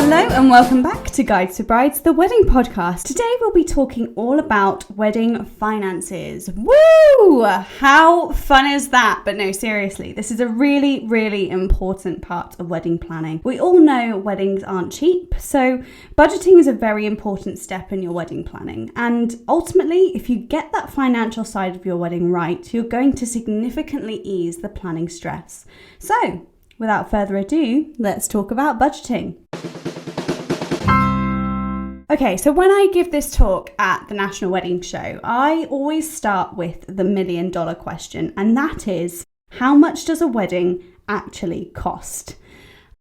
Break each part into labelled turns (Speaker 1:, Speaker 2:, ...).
Speaker 1: Hello and welcome back to Guides to Brides, the wedding podcast. Today we'll be talking all about wedding finances. Woo! How fun is that? But no, seriously, this is a really, really important part of wedding planning. We all know weddings aren't cheap, so budgeting is a very important step in your wedding planning. And ultimately, if you get that financial side of your wedding right, you're going to significantly ease the planning stress. So, without further ado, let's talk about budgeting. Okay, so when I give this talk at the National Wedding Show, I always start with the $1 million question, and that is, how much does a wedding actually cost?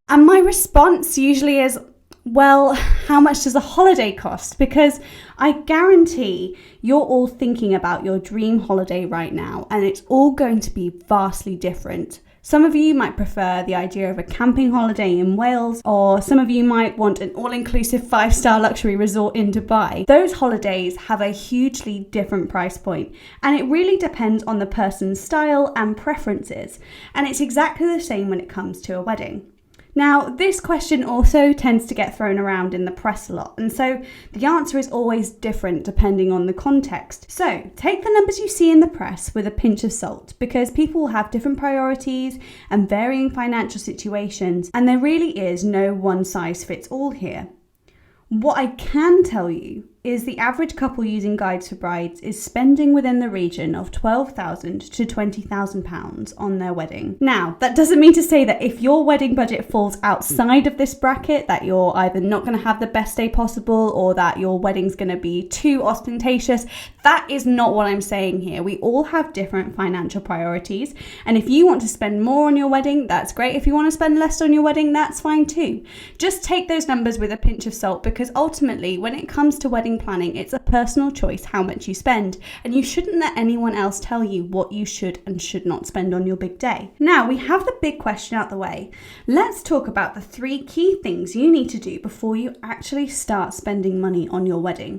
Speaker 1: And my response usually is, well, how much does a holiday cost? Because I guarantee you're all thinking about your dream holiday right now, and it's all going to be vastly different. Some of you might prefer the idea of a camping holiday in Wales, or some of you might want an all-inclusive 5-star luxury resort in Dubai. Those holidays have a hugely different price point, and it really depends on the person's style and preferences. And it's exactly the same when it comes to a wedding. Now, this question also tends to get thrown around in the press a lot, and so the answer is always different depending on the context. So, take the numbers you see in the press with a pinch of salt, because people will have different priorities and varying financial situations, and there really is no one size fits all here. What I can tell you is the average couple using Guides for Brides is spending within the region of £12,000 to £20,000 on their wedding. Now, that doesn't mean to say that if your wedding budget falls outside of this bracket, that you're either not going to have the best day possible or that your wedding's going to be too ostentatious. That is not what I'm saying here. We all have different financial priorities, and if you want to spend more on your wedding, that's great. If you want to spend less on your wedding, that's fine too. Just take those numbers with a pinch of salt, because ultimately, when it comes to wedding planning, it's a personal choice how much you spend, and you shouldn't let anyone else tell you what you should and should not spend on your big day. Now we have the big question out the way. Let's talk about the 3 key things you need to do before you actually start spending money on your wedding.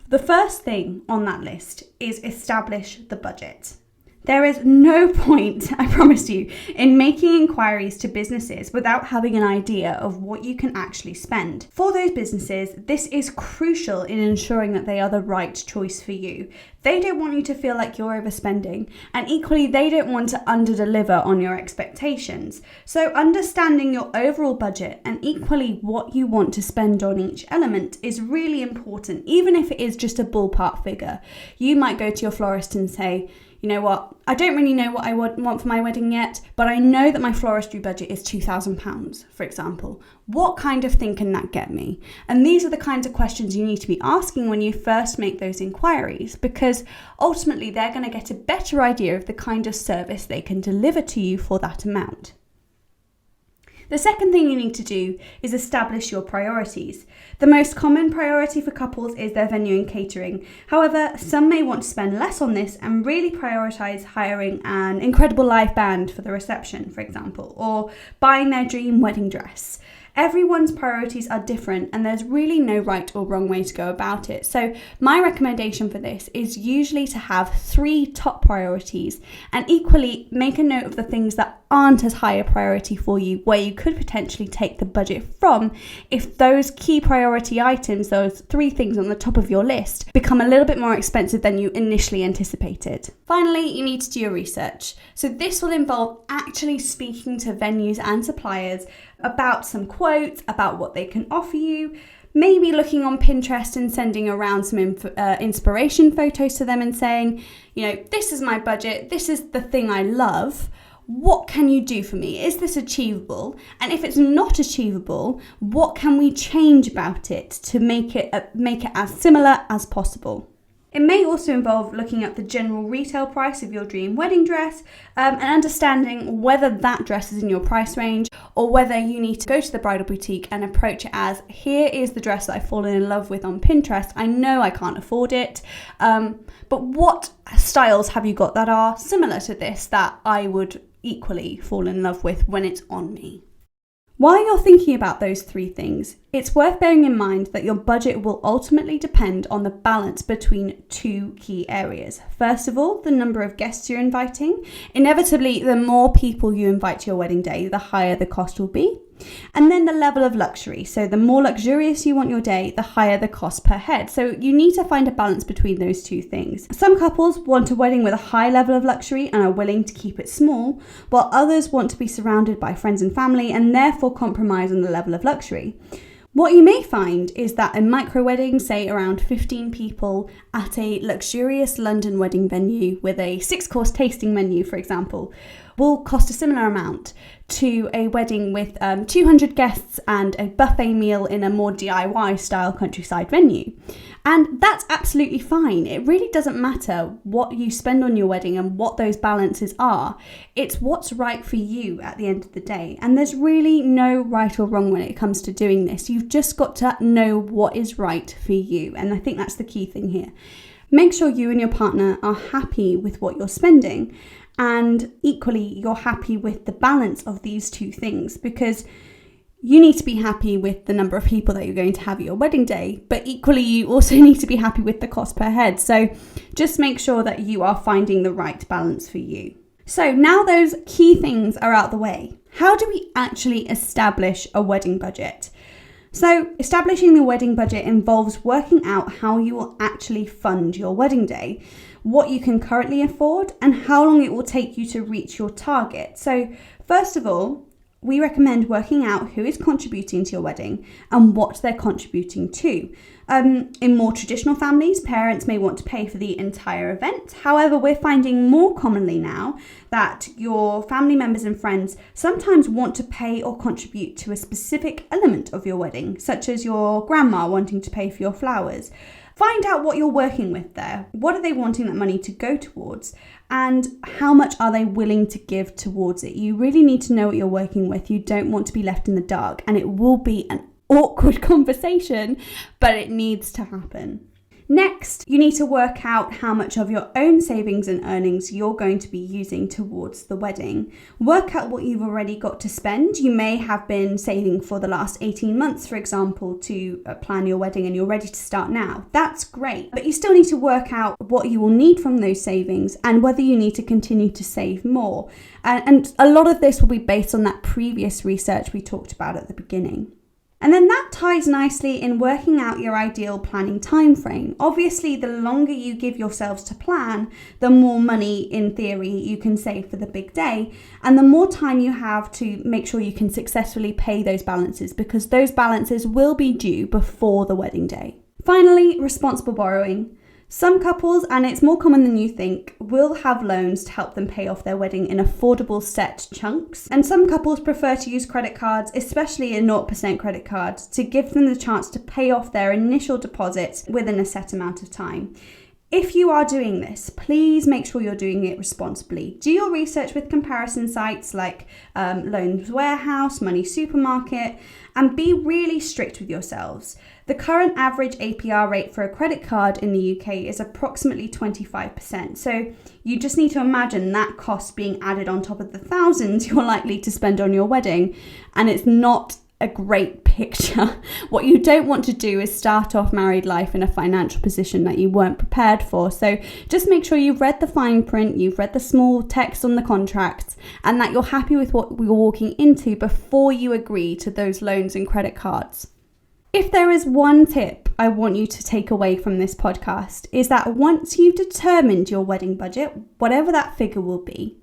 Speaker 1: The first thing on that list is establish the budget. There is no point, I promise you, in making inquiries to businesses without having an idea of what you can actually spend. For those businesses, this is crucial in ensuring that they are the right choice for you. They don't want you to feel like you're overspending, and equally, they don't want to underdeliver on your expectations. So understanding your overall budget and equally what you want to spend on each element is really important, even if it is just a ballpark figure. You might go to your florist and say, you know what, I don't really know what I want for my wedding yet, but I know that my floristry budget is £2,000, for example. What kind of thing can that get me? And these are the kinds of questions you need to be asking when you first make those inquiries, because ultimately they're going to get a better idea of the kind of service they can deliver to you for that amount. The second thing you need to do is establish your priorities. The most common priority for couples is their venue and catering. However, some may want to spend less on this and really prioritise hiring an incredible live band for the reception, for example, or buying their dream wedding dress. Everyone's priorities are different, and there's really no right or wrong way to go about it. So my recommendation for this is usually to have 3 top priorities, and equally make a note of the things that aren't as high a priority for you, where you could potentially take the budget from if those key priority items, those 3 things on the top of your list, become a little bit more expensive than you initially anticipated. Finally, you need to do your research. So this will involve actually speaking to venues and suppliers about some quotes, about what they can offer you, maybe looking on Pinterest and sending around some inspiration photos to them and saying, you know, this is my budget, this is the thing I love. What can you do for me? Is this achievable? And if it's not achievable, what can we change about it to make it as similar as possible? It may also involve looking at the general retail price of your dream wedding dress and understanding whether that dress is in your price range, or whether you need to go to the bridal boutique and approach it as, here is the dress that I've fallen in love with on Pinterest. I know I can't afford it, but what styles have you got that are similar to this that I would equally fall in love with when it's on me? While you're thinking about those three things, it's worth bearing in mind that your budget will ultimately depend on the balance between two key areas. First of all, the number of guests you're inviting. Inevitably, the more people you invite to your wedding day, the higher the cost will be. And then the level of luxury. So the more luxurious you want your day, the higher the cost per head. So you need to find a balance between those two things. Some couples want a wedding with a high level of luxury and are willing to keep it small, while others want to be surrounded by friends and family and therefore compromise on the level of luxury. What you may find is that a micro wedding, say around 15 people at a luxurious London wedding venue with a 6-course tasting menu, for example, will cost a similar amount to a wedding with 200 guests and a buffet meal in a more DIY style countryside venue. And that's absolutely fine. It really doesn't matter what you spend on your wedding and what those balances are. It's what's right for you at the end of the day. And there's really no right or wrong when it comes to doing this. You've just got to know what is right for you. And I think that's the key thing here. Make sure you and your partner are happy with what you're spending. And equally, you're happy with the balance of these two things, because you need to be happy with the number of people that you're going to have at your wedding day, but equally you also need to be happy with the cost per head. So just make sure that you are finding the right balance for you. So now those key things are out the way, how do we actually establish a wedding budget? So establishing the wedding budget involves working out how you will actually fund your wedding day, what you can currently afford, and how long it will take you to reach your target. So first of all, we recommend working out who is contributing to your wedding and what they're contributing to. In more traditional families, parents may want to pay for the entire event. However, we're finding more commonly now that your family members and friends sometimes want to pay or contribute to a specific element of your wedding, such as your grandma wanting to pay for your flowers. Find out what you're working with there. What are they wanting that money to go towards? And how much are they willing to give towards it? You really need to know what you're working with. You don't want to be left in the dark, and it will be an awkward conversation, but it needs to happen. Next, you need to work out how much of your own savings and earnings you're going to be using towards the wedding. Work out what you've already got to spend. You may have been saving for the last 18 months, for example, to plan your wedding, and you're ready to start now. That's great, but you still need to work out what you will need from those savings and whether you need to continue to save more. And a lot of this will be based on that previous research we talked about at the beginning. And then that ties nicely in working out your ideal planning time frame. Obviously, the longer you give yourselves to plan, the more money, in theory, you can save for the big day, and the more time you have to make sure you can successfully pay those balances, because those balances will be due before the wedding day. Finally, responsible borrowing. Some couples, and it's more common than you think, will have loans to help them pay off their wedding in affordable set chunks. And some couples prefer to use credit cards, especially a 0% credit card, to give them the chance to pay off their initial deposits within a set amount of time. If you are doing this, please make sure you're doing it responsibly. Do your research with comparison sites like Loans Warehouse, Money Supermarket, and be really strict with yourselves. The current average APR rate for a credit card in the UK is approximately 25%. So you just need to imagine that cost being added on top of the thousands you're likely to spend on your wedding. And it's not a great picture. What you don't want to do is start off married life in a financial position that you weren't prepared for. So just make sure you've read the fine print, you've read the small text on the contracts, and that you're happy with what you're walking into before you agree to those loans and credit cards. If there is one tip I want you to take away from this podcast, is that once you've determined your wedding budget, whatever that figure will be,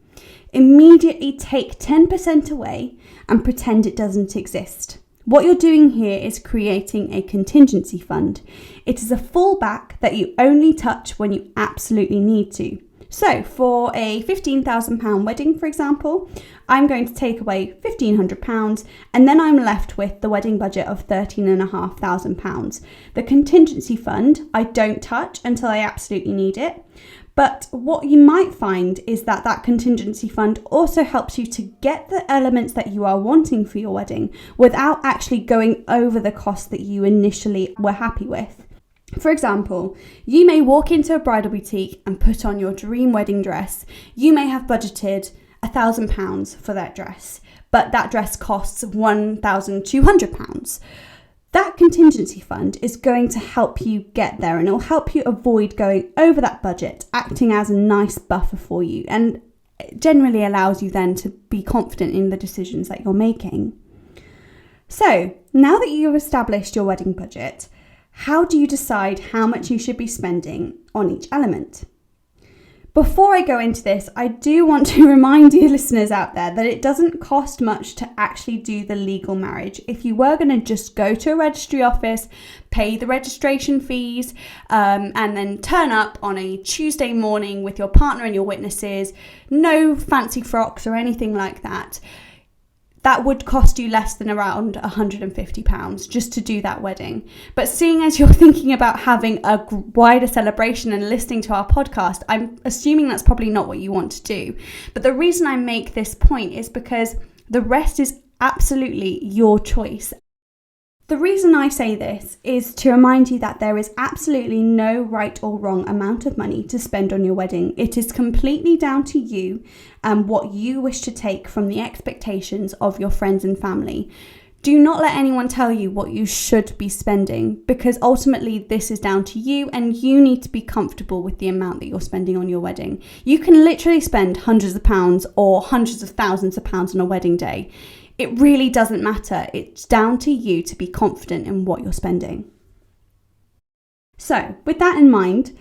Speaker 1: immediately take 10% away and pretend it doesn't exist. What you're doing here is creating a contingency fund. It is a fallback that you only touch when you absolutely need to. So for a £15,000 wedding, for example, I'm going to take away £1,500, and then I'm left with the wedding budget of £13,500. The contingency fund I don't touch until I absolutely need it. But what you might find is that that contingency fund also helps you to get the elements that you are wanting for your wedding without actually going over the cost that you initially were happy with. For example, you may walk into a bridal boutique and put on your dream wedding dress. You may have budgeted £1,000 for that dress, but that dress costs £1,200. That contingency fund is going to help you get there, and it'll help you avoid going over that budget, acting as a nice buffer for you, and it generally allows you then to be confident in the decisions that you're making. So now that you've established your wedding budget, how do you decide how much you should be spending on each element? Before I go into this, I do want to remind you listeners out there that it doesn't cost much to actually do the legal marriage. If you were going to just go to a registry office, pay the registration fees, and then turn up on a Tuesday morning with your partner and your witnesses, no fancy frocks or anything like that, that would cost you less than around £150 just to do that wedding. But seeing as you're thinking about having a wider celebration and listening to our podcast, I'm assuming that's probably not what you want to do. But the reason I make this point is because the rest is absolutely your choice. The reason I say this is to remind you that there is absolutely no right or wrong amount of money to spend on your wedding. It is completely down to you and what you wish to take from the expectations of your friends and family. Do not let anyone tell you what you should be spending, because ultimately this is down to you and you need to be comfortable with the amount that you're spending on your wedding. You can literally spend hundreds of pounds or hundreds of thousands of pounds on a wedding day. It really doesn't matter. It's down to you to be confident in what you're spending. So, with that in mind,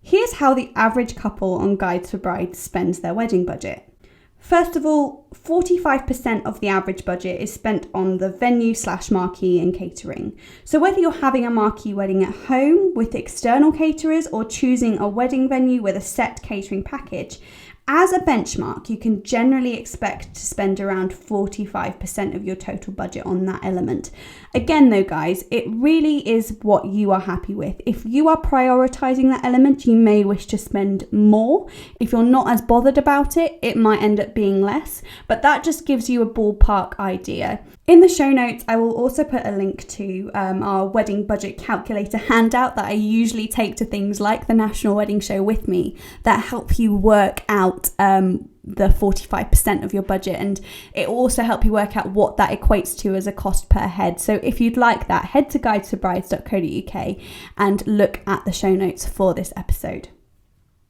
Speaker 1: here's how the average couple on Guides for Brides spends their wedding budget. First of all, 45% of the average budget is spent on the venue/marquee and catering. So whether you're having a marquee wedding at home with external caterers or choosing a wedding venue with a set catering package, as a benchmark, you can generally expect to spend around 45% of your total budget on that element. Again though guys, it really is what you are happy with. If you are prioritizing that element, you may wish to spend more. If you're not as bothered about it, it might end up being less, but that just gives you a ballpark idea. In the show notes, I will also put a link to our wedding budget calculator handout that I usually take to things like the National Wedding Show with me that help you work out the 45% of your budget, and it will also help you work out what that equates to as a cost per head. So if you'd like that, head to guidesforbrides.co.uk and look at the show notes for this episode.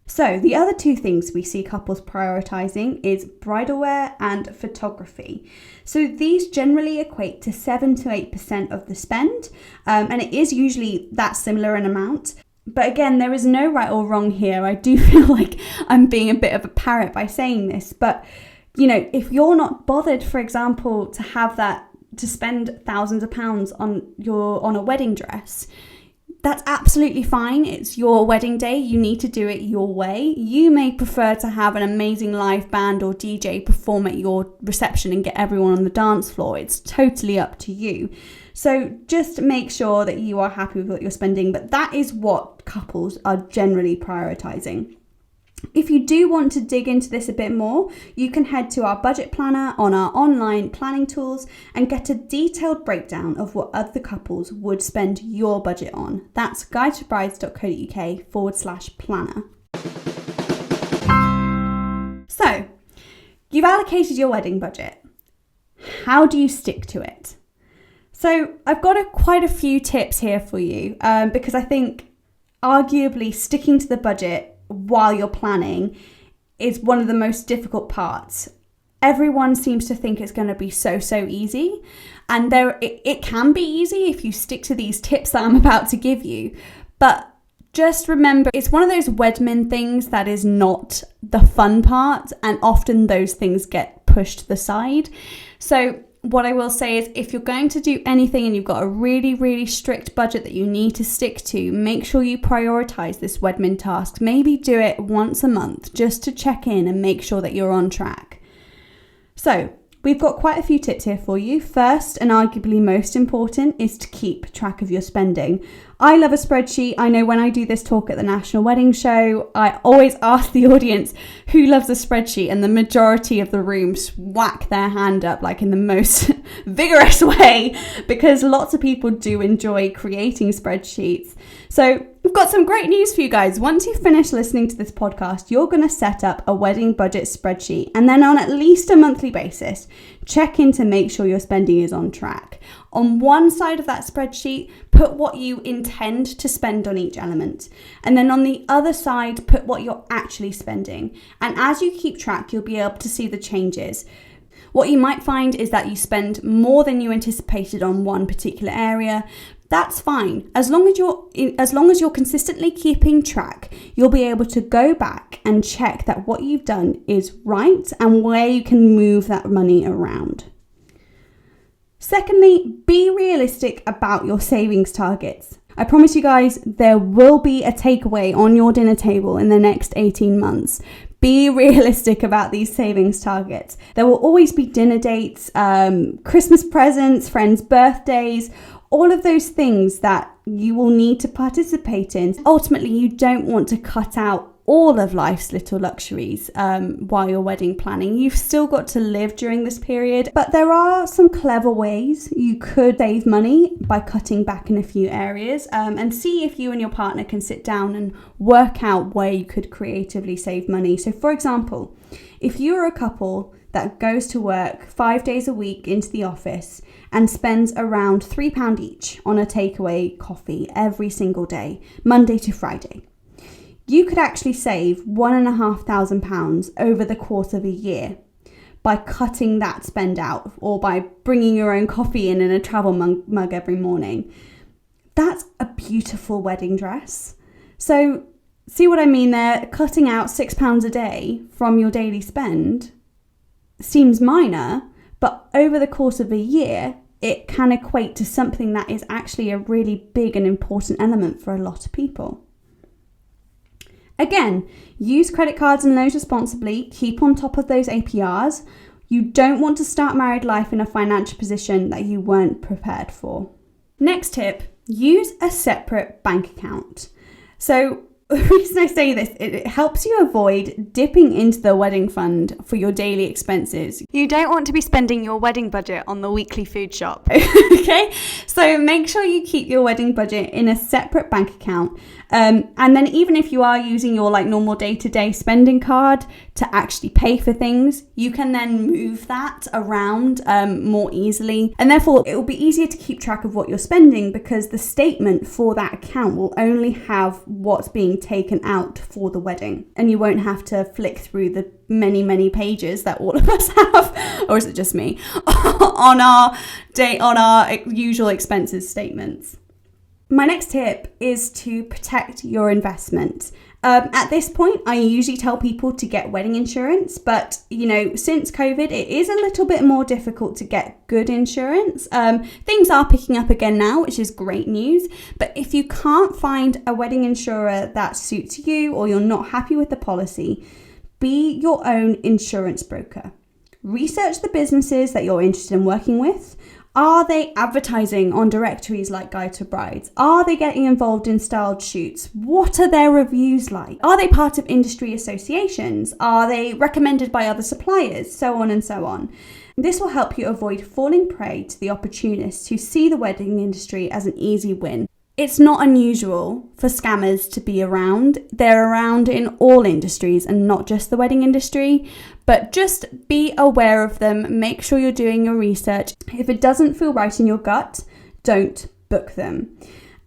Speaker 1: So the other two things we see couples prioritizing is bridal wear and photography. So these generally equate to 7 to 8% of the spend, and it is usually that similar an amount. But again, there is no right or wrong here. I do feel like I'm being a bit of a parrot by saying this, but you know, if you're not bothered, for example, to have that, to spend thousands of pounds on a wedding dress, that's absolutely fine. It's your wedding day. You need to do it your way. You may prefer to have an amazing live band or DJ perform at your reception and get everyone on the dance floor. It's totally up to you. So just make sure that you are happy with what you're spending, but that is what couples are generally prioritizing. If you do want to dig into this a bit more, you can head to our budget planner on our online planning tools and get a detailed breakdown of what other couples would spend your budget on. That's guidesforbrides.co.uk/planner. So, you've allocated your wedding budget. How do you stick to it? So I've got quite a few tips here for you because I think arguably sticking to the budget while you're planning is one of the most difficult parts. Everyone seems to think it's going to be so easy, and it can be easy if you stick to these tips that I'm about to give you, but just remember, it's one of those Wedman things that is not the fun part, and often those things get pushed to the side. So what I will say is, if you're going to do anything and you've got a really strict budget that you need to stick to, make sure you prioritize this Wedman task. Maybe do it once a month just to check in and make sure that you're on track. So we've got quite a few tips here for you. First, and arguably most important, is to keep track of your spending. I love a spreadsheet. I know when I do this talk at the National Wedding Show, I always ask the audience who loves a spreadsheet, and the majority of the room whack their hand up like in the most vigorous way, because lots of people do enjoy creating spreadsheets. So we've got some great news for you guys. Once you finish listening to this podcast, you're going to set up a wedding budget spreadsheet, and then on at least a monthly basis, check in to make sure your spending is on track. On one side of that spreadsheet, put what you intend to spend on each element. And then on the other side, put what you're actually spending. And as you keep track, you'll be able to see the changes. What you might find is that you spend more than you anticipated on one particular area. That's fine. As long as you're consistently keeping track, you'll be able to go back and check that what you've done is right and where you can move that money around. Secondly, be realistic about your savings targets. I promise you guys, there will be a takeaway on your dinner table in the next 18 months. Be realistic about these savings targets. There will always be dinner dates, Christmas presents, friends' birthdays, all of those things that you will need to participate in. Ultimately, you don't want to cut out all of life's little luxuries while you're wedding planning. You've still got to live during this period, but there are some clever ways you could save money by cutting back in a few areas, and see if you and your partner can sit down and work out where you could creatively save money. So for example, if you're a couple that goes to work 5 days a week into the office and spends around £3 each on a takeaway coffee every single day, Monday to Friday, you could actually save £1,500 over the course of a year by cutting that spend out, or by bringing your own coffee in a travel mug every morning. That's a beautiful wedding dress. So see what I mean there? Cutting out £6 a day from your daily spend seems minor, but over the course of a year, it can equate to something that is actually a really big and important element for a lot of people. Again, use credit cards and loans responsibly. Keep on top of those APRs. You don't want to start married life in a financial position that you weren't prepared for. Next tip, use a separate bank account. So the reason I say this, it helps you avoid dipping into the wedding fund for your daily expenses. You don't want to be spending your wedding budget on the weekly food shop. Okay? So make sure you keep your wedding budget in a separate bank account. And then even if you are using your normal day-to-day spending card to actually pay for things, you can then move that around more easily. And therefore, it will be easier to keep track of what you're spending, because the statement for that account will only have what's being taken out for the wedding. And you won't have to flick through the many pages that all of us have, or is it just me, on our usual expenses statements. My next tip is to protect your investment. At this point, I usually tell people to get wedding insurance, but since COVID, it is a little bit more difficult to get good insurance. Things are picking up again now, which is great news. But if you can't find a wedding insurer that suits you, or you're not happy with the policy, be your own insurance broker. Research the businesses that you're interested in working with. Are they advertising on directories like Guide to Brides? Are they getting involved in styled shoots? What are their reviews like? Are they part of industry associations? Are they recommended by other suppliers? So on and so on. This will help you avoid falling prey to the opportunists who see the wedding industry as an easy win. It's not unusual for scammers to be around. They're around in all industries and not just the wedding industry, but just be aware of them. Make sure you're doing your research. If it doesn't feel right in your gut, don't book them.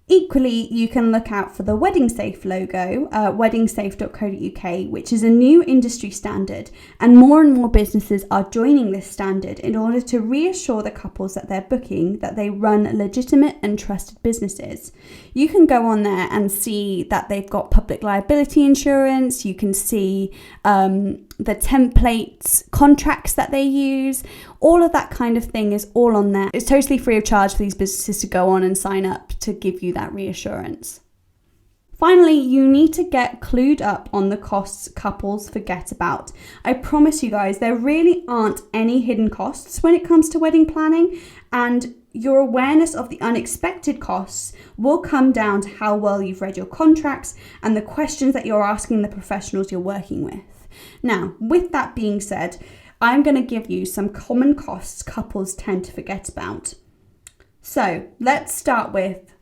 Speaker 1: Equally, you can look out for the Wedding Safe logo, weddingsafe.co.uk, which is a new industry standard, and more businesses are joining this standard in order to reassure the couples that they're booking that they run legitimate and trusted businesses. You can go on there and see that they've got public liability insurance. You can see the templates, contracts that they use, all of that kind of thing is all on there. It's totally free of charge for these businesses to go on and sign up to give you that reassurance. Finally, you need to get clued up on the costs couples forget about. I promise you guys, there really aren't any hidden costs when it comes to wedding planning, and your awareness of the unexpected costs will come down to how well you've read your contracts and the questions that you're asking the professionals you're working with. Now, with that being said, I'm going to give you some common costs couples tend to forget about. So let's start with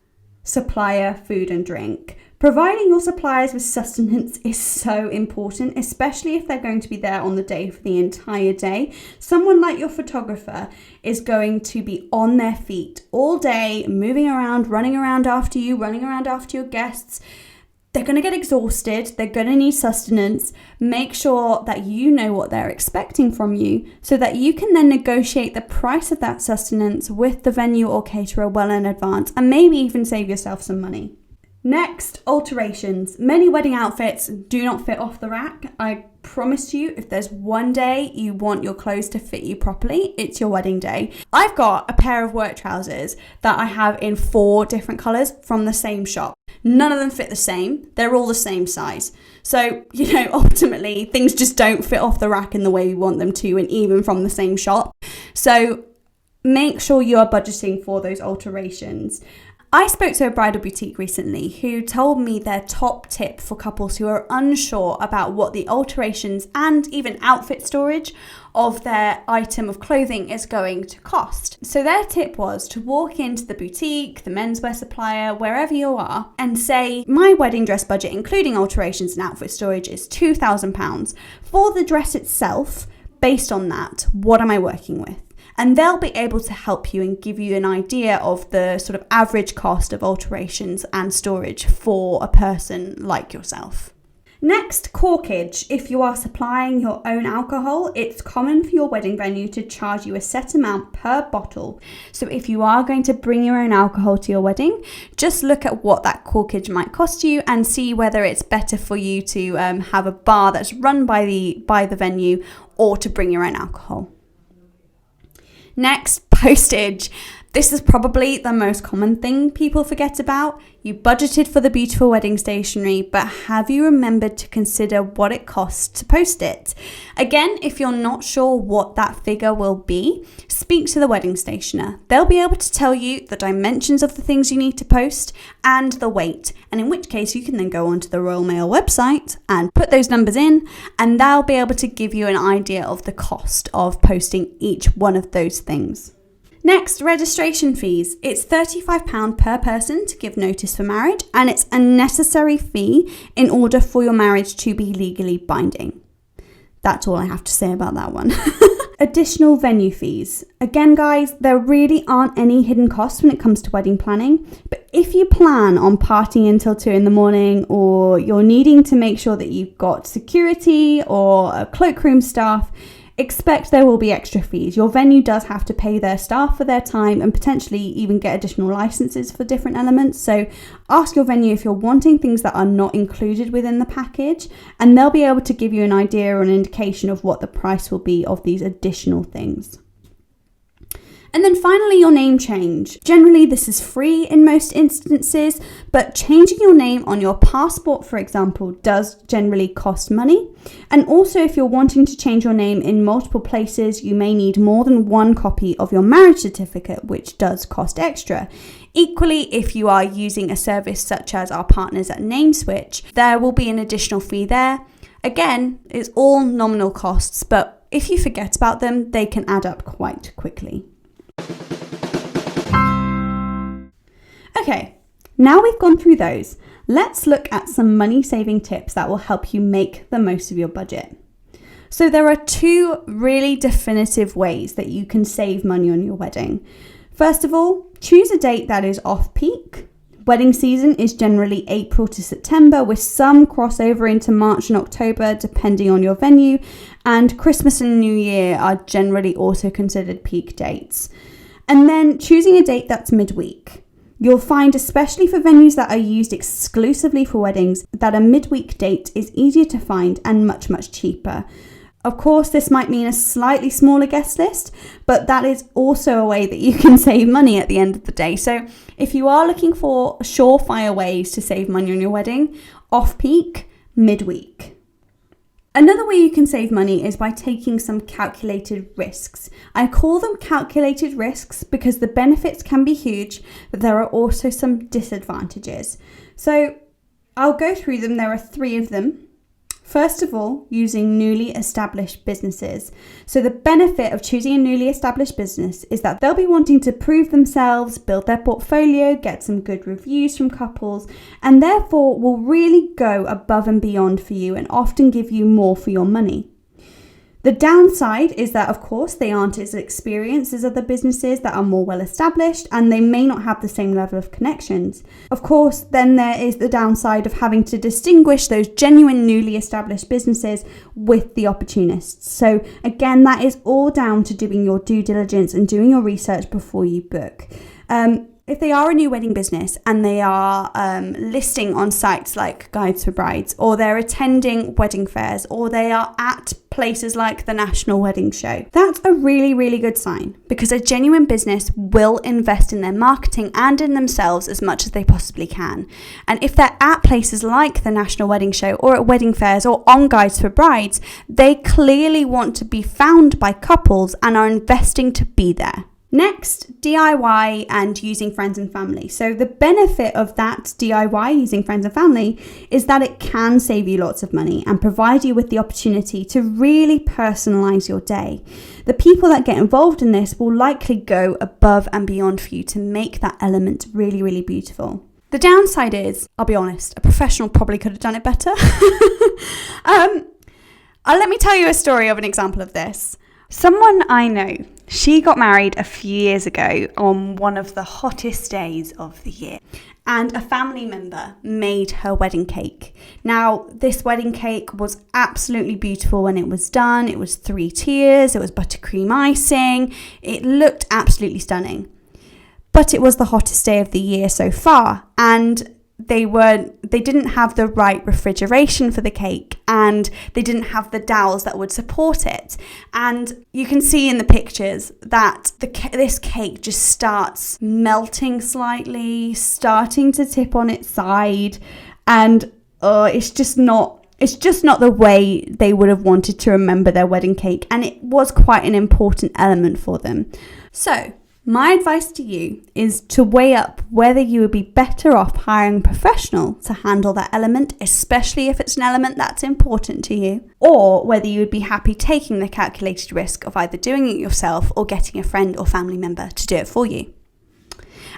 Speaker 1: supplier, food and drink. Providing your suppliers with sustenance is so important, especially if they're going to be there on the day for the entire day. Someone like your photographer is going to be on their feet all day, moving around, running around after you, running around after your guests. They're going to get exhausted. They're going to need sustenance. Make sure that you know what they're expecting from you so that you can then negotiate the price of that sustenance with the venue or caterer well in advance and maybe even save yourself some money. Next, alterations. Many wedding outfits do not fit off the rack. I promise you, if there's one day you want your clothes to fit you properly, it's your wedding day. I've got a pair of work trousers that I have in 4 different colours from the same shop. None of them fit the same. They're all the same size. So, ultimately, things just don't fit off the rack in the way we want them to, and even from the same shop. So make sure you are budgeting for those alterations. I spoke to a bridal boutique recently who told me their top tip for couples who are unsure about what the alterations and even outfit storage of their item of clothing is going to cost. So their tip was to walk into the boutique, the menswear supplier, wherever you are, and say, my wedding dress budget, including alterations and outfit storage, is £2,000. For the dress itself, based on that, what am I working with? And they'll be able to help you and give you an idea of the sort of average cost of alterations and storage for a person like yourself. Next, corkage. If you are supplying your own alcohol, it's common for your wedding venue to charge you a set amount per bottle. So if you are going to bring your own alcohol to your wedding, just look at what that corkage might cost you and see whether it's better for you to have a bar that's run by the venue or to bring your own alcohol. Next, postage. This is probably the most common thing people forget about. You budgeted for the beautiful wedding stationery, but have you remembered to consider what it costs to post it? Again, if you're not sure what that figure will be, speak to the wedding stationer. They'll be able to tell you the dimensions of the things you need to post and the weight, and in which case you can then go onto the Royal Mail website and put those numbers in, and they'll be able to give you an idea of the cost of posting each one of those things. Next, registration fees. It's £35 per person to give notice for marriage, and it's a necessary fee in order for your marriage to be legally binding. That's all I have to say about that one. Additional venue fees. Again, guys, there really aren't any hidden costs when it comes to wedding planning, but if you plan on partying until 2 a.m, or you're needing to make sure that you've got security or a cloakroom staff, expect there will be extra fees. Your venue does have to pay their staff for their time and potentially even get additional licenses for different elements. So ask your venue if you're wanting things that are not included within the package, and they'll be able to give you an idea or an indication of what the price will be of these additional things. And then finally, your name change. Generally, this is free in most instances, but changing your name on your passport, for example, does generally cost money. And also, if you're wanting to change your name in multiple places, you may need more than one copy of your marriage certificate, which does cost extra. Equally, if you are using a service such as our partners at NameSwitch, there will be an additional fee there. Again, it's all nominal costs, but if you forget about them, they can add up quite quickly. Okay, now we've gone through those, let's look at some money saving tips that will help you make the most of your budget. So there are 2 really definitive ways that you can save money on your wedding. First of all, choose a date that is off-peak. Wedding season is generally April to September, with some crossover into March and October depending on your venue, and Christmas and New Year are generally also considered peak dates. And then choosing a date that's midweek. You'll find, especially for venues that are used exclusively for weddings, that a midweek date is easier to find and much, much cheaper. Of course, this might mean a slightly smaller guest list, but that is also a way that you can save money at the end of the day. So if you are looking for surefire ways to save money on your wedding, off-peak, midweek. Another way you can save money is by taking some calculated risks. I call them calculated risks because the benefits can be huge, but there are also some disadvantages. So I'll go through them. There are 3 of them. First of all, using newly established businesses. So the benefit of choosing a newly established business is that they'll be wanting to prove themselves, build their portfolio, get some good reviews from couples, and therefore will really go above and beyond for you and often give you more for your money. The downside is that, of course, they aren't as experienced as other businesses that are more well established, and they may not have the same level of connections. Of course, then there is the downside of having to distinguish those genuine newly established businesses with the opportunists. So again, that is all down to doing your due diligence and doing your research before you book. If they are a new wedding business and they are listing on sites like Guides for Brides, or they're attending wedding fairs, or they are at places like the National Wedding Show, that's a really, really good sign, because a genuine business will invest in their marketing and in themselves as much as they possibly can. And if they're at places like the National Wedding Show or at wedding fairs or on Guides for Brides, they clearly want to be found by couples and are investing to be there. Next, DIY and using friends and family. So the benefit of that DIY, using friends and family, is that it can save you lots of money and provide you with the opportunity to really personalize your day. The people that get involved in this will likely go above and beyond for you to make that element really, really beautiful. The downside is, I'll be honest, a professional probably could have done it better. Let me tell you a story of an example of this. Someone I know, she got married a few years ago on one of the hottest days of the year, and a family member made her wedding cake. Now, this wedding cake was absolutely beautiful when it was done. It was 3 tiers, it was buttercream icing, it looked absolutely stunning. But it was the hottest day of the year so far, and they didn't have the right refrigeration for the cake, and they didn't have the dowels that would support it. And you can see in the pictures that this cake just starts melting slightly, starting to tip on its side, and it's just not the way they would have wanted to remember their wedding cake, and it was quite an important element for them. So my advice to you is to weigh up whether you would be better off hiring a professional to handle that element, especially if it's an element that's important to you, or whether you would be happy taking the calculated risk of either doing it yourself or getting a friend or family member to do it for you.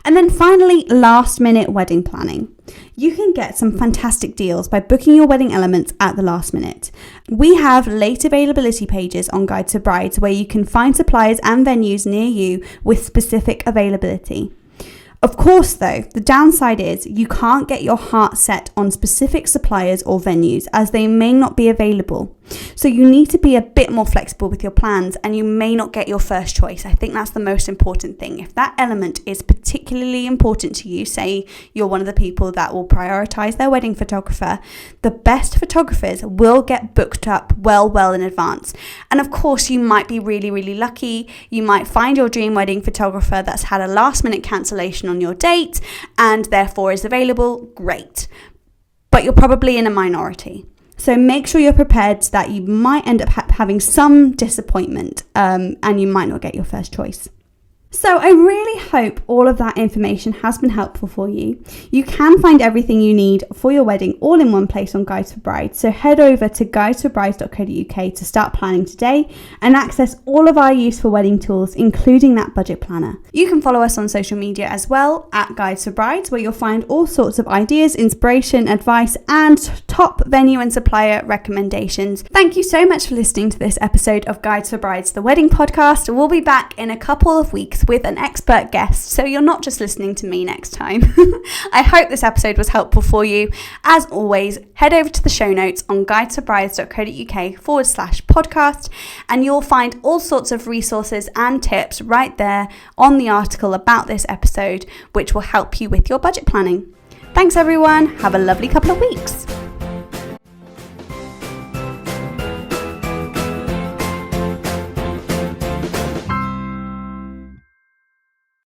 Speaker 1: And then finally, last minute wedding planning. You can get some fantastic deals by booking your wedding elements at the last minute. We have late availability pages on Guides for Brides where you can find suppliers and venues near you with specific availability. Of course, though, the downside is you can't get your heart set on specific suppliers or venues as they may not be available. So you need to be a bit more flexible with your plans, and you may not get your first choice. I think that's the most important thing. If that element is particularly important to you, say you're one of the people that will prioritise their wedding photographer, the best photographers will get booked up well in advance. And of course, you might be really, really lucky. You might find your dream wedding photographer that's had a last minute cancellation on your date and therefore is available. Great. But you're probably in a minority. So make sure you're prepared that you might end up having some disappointment and you might not get your first choice. So I really hope all of that information has been helpful for you. You can find everything you need for your wedding all in one place on Guides for Brides. So head over to guidesforbrides.co.uk to start planning today and access all of our useful wedding tools, including that budget planner. You can follow us on social media as well at Guides for Brides, where you'll find all sorts of ideas, inspiration, advice, and top venue and supplier recommendations. Thank you so much for listening to this episode of Guides for Brides, the wedding podcast. We'll be back in a couple of weeks with an expert guest, so you're not just listening to me next time. I hope this episode was helpful for you. As always, head over to the show notes on guidesforbrides.co.uk/podcast, and you'll find all sorts of resources and tips right there on the article about this episode, which will help you with your budget planning. Thanks everyone, have a lovely couple of weeks.